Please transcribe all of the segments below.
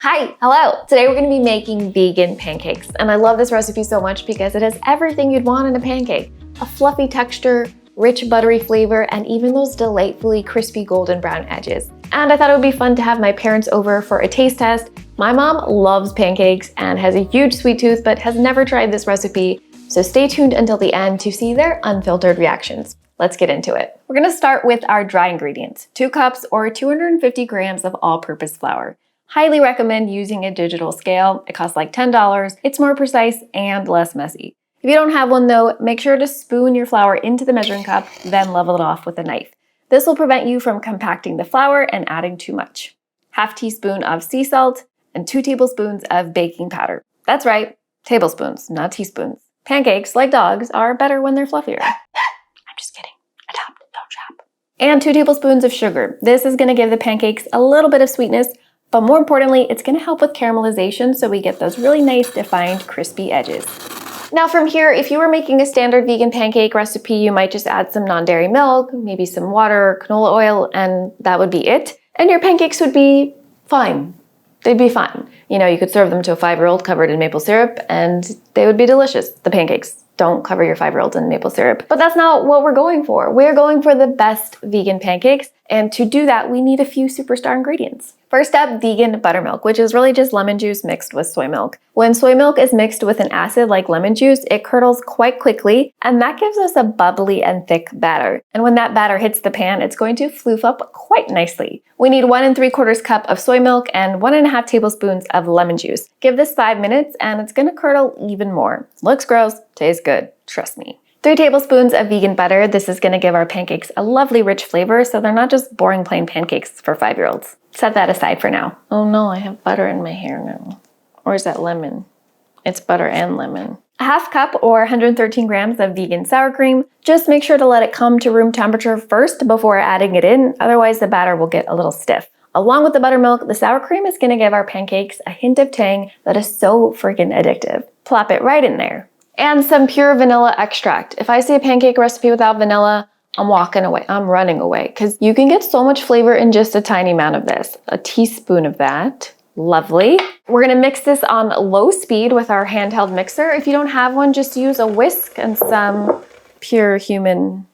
Hi, hello! Today we're going to be making vegan pancakes, and I love this recipe so much because it has everything you'd want in a pancake. A fluffy texture, rich buttery flavor, and even those delightfully crispy golden brown edges. And I thought it would be fun to have my parents over for a taste test. My mom loves pancakes and has a huge sweet tooth but has never tried this recipe, so stay tuned until the end to see their unfiltered reactions. Let's get into it. We're going to start with our dry ingredients, 2 cups or 250 grams of all-purpose flour. Highly recommend using a digital scale. It costs like $10. It's more precise and less messy. If you don't have one though, make sure to spoon your flour into the measuring cup, then level it off with a knife. This will prevent you from compacting the flour and adding too much. Half teaspoon of sea salt and 2 tablespoons of baking powder. That's right, tablespoons, not teaspoons. Pancakes, like dogs, are better when they're fluffier. I'm just kidding. Adopt, don't shop. And 2 tablespoons of sugar. This is going to give the pancakes a little bit of sweetness, but more importantly, it's going to help with caramelization so we get those really nice defined crispy edges. Now from here, if you were making a standard vegan pancake recipe, you might just add some non-dairy milk, maybe some water, canola oil, and that would be it. And your pancakes would be fine. They'd be fine. You know, you could serve them to a 5-year-old covered in maple syrup and they would be delicious. The pancakes. Don't cover your 5-year-olds in maple syrup. But that's not what we're going for. We're going for the best vegan pancakes. And to do that, we need a few superstar ingredients. First up, vegan buttermilk, which is really just lemon juice mixed with soy milk. When soy milk is mixed with an acid like lemon juice, it curdles quite quickly, and that gives us a bubbly and thick batter. And when that batter hits the pan, it's going to floof up quite nicely. We need 1 3/4 cup of soy milk and 1 1/2 tablespoons of lemon juice. Give this 5 minutes and it's gonna curdle even more. Looks gross, tastes good, trust me. 3 tablespoons of vegan butter. This is going to give our pancakes a lovely rich flavor so they're not just boring plain pancakes for 5-year-olds. Set that aside for now. Oh no, I have butter in my hair now. Or is that lemon? It's butter and lemon. A 1/2 cup or 113 grams of vegan sour cream. Just make sure to let it come to room temperature first before adding it in, otherwise the batter will get a little stiff. Along with the buttermilk, the sour cream is going to give our pancakes a hint of tang that is so freaking addictive. Plop it right in there. And some pure vanilla extract. If I see a pancake recipe without vanilla, I'm walking away. I'm running away because you can get so much flavor in just a tiny amount of this. A teaspoon of that. Lovely. We're gonna mix this on low speed with our handheld mixer. If you don't have one, just use a whisk and some pure human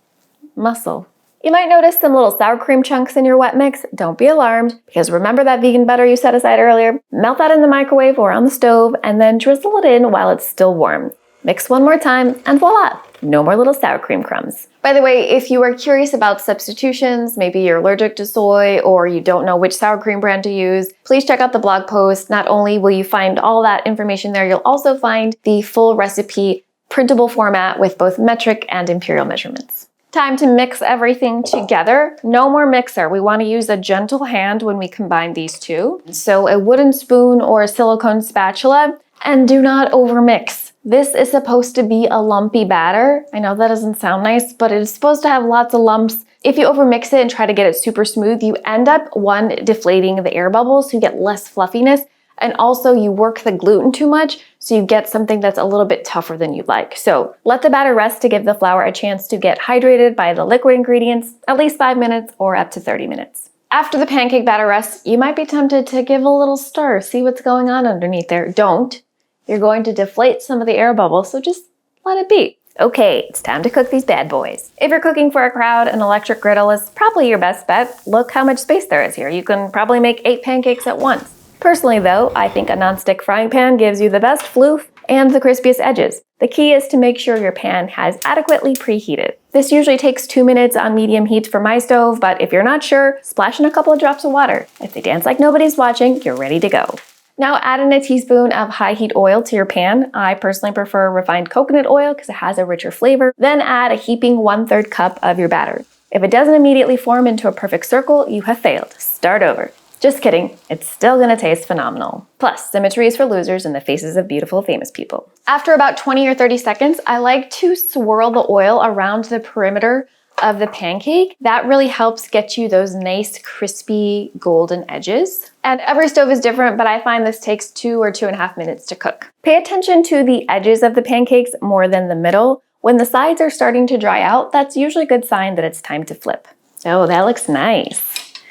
muscle. You might notice some little sour cream chunks in your wet mix. Don't be alarmed, because remember that vegan butter you set aside earlier? Melt that in the microwave or on the stove and then drizzle it in while it's still warm. Mix one more time and voila, no more little sour cream crumbs. By the way, if you are curious about substitutions, maybe you're allergic to soy or you don't know which sour cream brand to use, please check out the blog post. Not only will you find all that information there, you'll also find the full recipe printable format with both metric and imperial measurements. Time to mix everything together. No more mixer. We want to use a gentle hand when we combine these two. So a wooden spoon or a silicone spatula, and do not overmix. This is supposed to be a lumpy batter. I know that doesn't sound nice, but it is supposed to have lots of lumps. If you overmix it and try to get it super smooth, you end up, 1, deflating the air bubbles, so you get less fluffiness, and also you work the gluten too much, so you get something that's a little bit tougher than you'd like. So let the batter rest to give the flour a chance to get hydrated by the liquid ingredients, at least 5 minutes or up to 30 minutes. After the pancake batter rests, you might be tempted to give a little stir, see what's going on underneath there. Don't. You're going to deflate some of the air bubbles, so just let it be. Okay, it's time to cook these bad boys. If you're cooking for a crowd, an electric griddle is probably your best bet. Look how much space there is here. You can probably make 8 pancakes at once. Personally though, I think a non-stick frying pan gives you the best floof and the crispiest edges. The key is to make sure your pan has adequately preheated. This usually takes 2 minutes on medium heat for my stove, but if you're not sure, splash in a couple of drops of water. If they dance like nobody's watching, you're ready to go. Now add in a teaspoon of high heat oil to your pan. I personally prefer refined coconut oil because it has a richer flavor. Then add a heaping 1/3 cup of your batter. If it doesn't immediately form into a perfect circle, you have failed. Start over. Just kidding, it's still gonna taste phenomenal. Plus, symmetry is for losers in the faces of beautiful famous people. After about 20 or 30 seconds, I like to swirl the oil around the perimeter of the pancake. That really helps get you those nice crispy golden edges. And every stove is different, but I find this takes 2 or 2.5 minutes to cook. Pay attention to the edges of the pancakes more than the middle. When the sides are starting to dry out, that's usually a good sign that it's time to flip. Oh, that looks nice.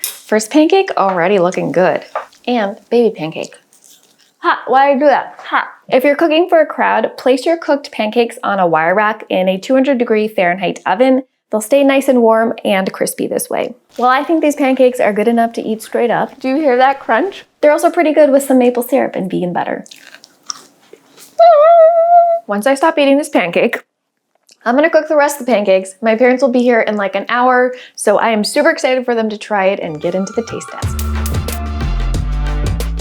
First pancake already looking good. And baby pancake. Hot. Why did I do that? Hot. If you're cooking for a crowd, place your cooked pancakes on a wire rack in a 200-degree Fahrenheit oven. They'll stay nice and warm and crispy this way. Well, I think these pancakes are good enough to eat straight up. Do you hear that crunch? They're also pretty good with some maple syrup and vegan butter. Once I stop eating this pancake, I'm gonna cook the rest of the pancakes. My parents will be here in like an hour, so I am super excited for them to try it and get into the taste test.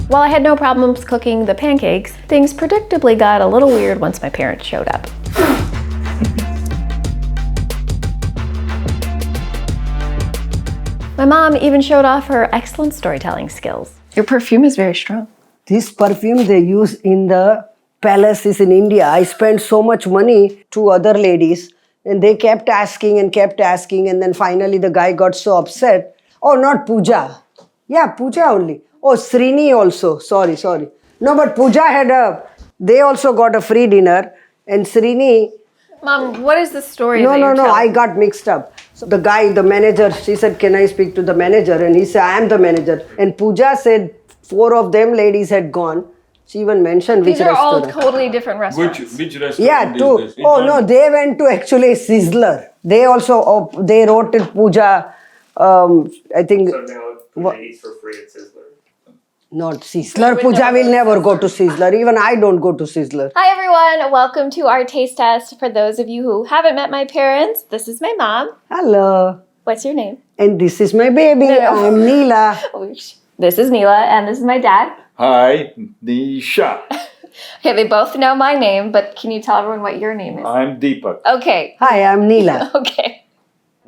While I had no problems cooking the pancakes, things predictably got a little weird once my parents showed up. My mom even showed off her excellent storytelling skills. Your perfume is very strong. This perfume they use in the palaces in India. I spent so much money to other ladies and they kept asking and then finally the guy got so upset. Oh, not Pooja. Yeah, Pooja only. Oh, Srini also. Sorry. No, but Pooja they also got a free dinner and Srini... Mom, what is the story? No, I got mixed up. So the guy, the manager, she said, can I speak to the manager? And he said, I am the manager. And Pooja said 4 of them ladies had gone. She even mentioned which restaurant. These are all totally different restaurants. Which restaurant? Yeah, 2. Is this? Oh, no, they went to actually Sizzler. They also, they wrote it Pooja, I think... So now Pooja eats for free at Sizzler. Not Sizzler. Pooja will never go to Sizzler. Even I don't go to Sizzler. Hi everyone, welcome to our taste test. For those of you who haven't met my parents, this is my mom. Hello. What's your name? And this is my baby. No. I'm Neela. This is Neela and this is my dad. Hi, Nisha. Okay, they both know my name, but can you tell everyone what your name is? I'm Deepak. Okay. Hi, I'm Neela. Okay.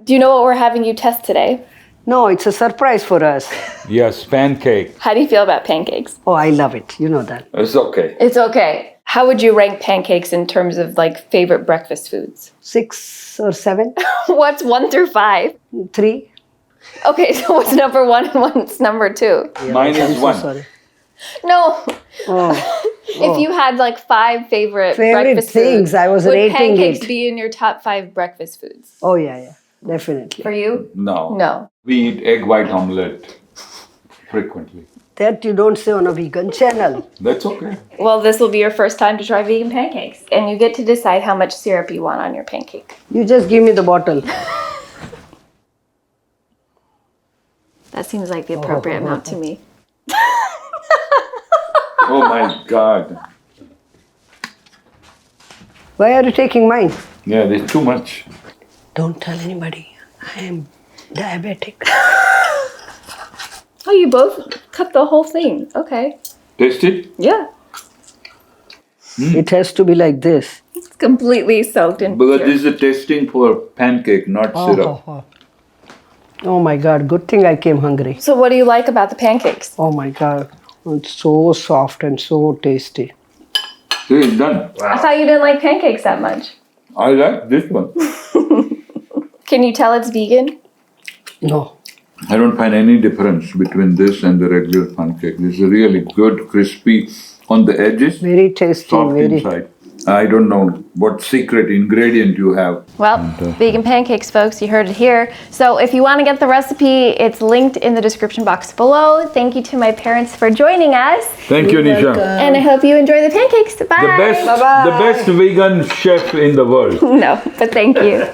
Do you know what we're having you test today? No, it's a surprise for us. Yes, pancake. How do you feel about pancakes? Oh, I love it. You know that. It's okay. It's okay. How would you rank pancakes in terms of like favorite breakfast foods? 6 or 7? What's 1 through 5? 3? Okay, so what's number 1 and what's number 2? Yeah, Mine I'm is so 1. sorry. No. Oh. If you had like 5 favorite breakfast things, foods, I was would rating pancakes it. be in your top 5 breakfast foods? Oh, yeah. Definitely. For you? No. No. We eat egg white omelette frequently. That you don't say on a vegan channel. That's okay. Well, this will be your first time to try vegan pancakes, and you get to decide how much syrup you want on your pancake. You just give me the bottle. That seems like the appropriate amount to me. Oh my God. Why are you taking mine? Yeah, there's too much. Don't tell anybody. I am diabetic. Oh, you both cut the whole thing. Okay. Taste it? Yeah. It has to be like this. It's completely soaked in Because syrup. this is a tasting for pancake, not syrup. Oh my God. Good thing I came hungry. So what do you like about the pancakes? Oh my God. It's so soft and so tasty. See, it's done. I thought you didn't like pancakes that much. I like this one. Can you tell it's vegan? No. I don't find any difference between this and the regular pancake. This is really good, crispy on the edges, Very tasty. soft Very. inside. I don't know what secret ingredient you have. Well, vegan pancakes, folks, you heard it here. So if you want to get the recipe, it's linked in the description box below. Thank you to my parents for joining us. Thank you, Nisha. And I hope you enjoy the pancakes. Bye. The best vegan chef in the world. No, but thank you.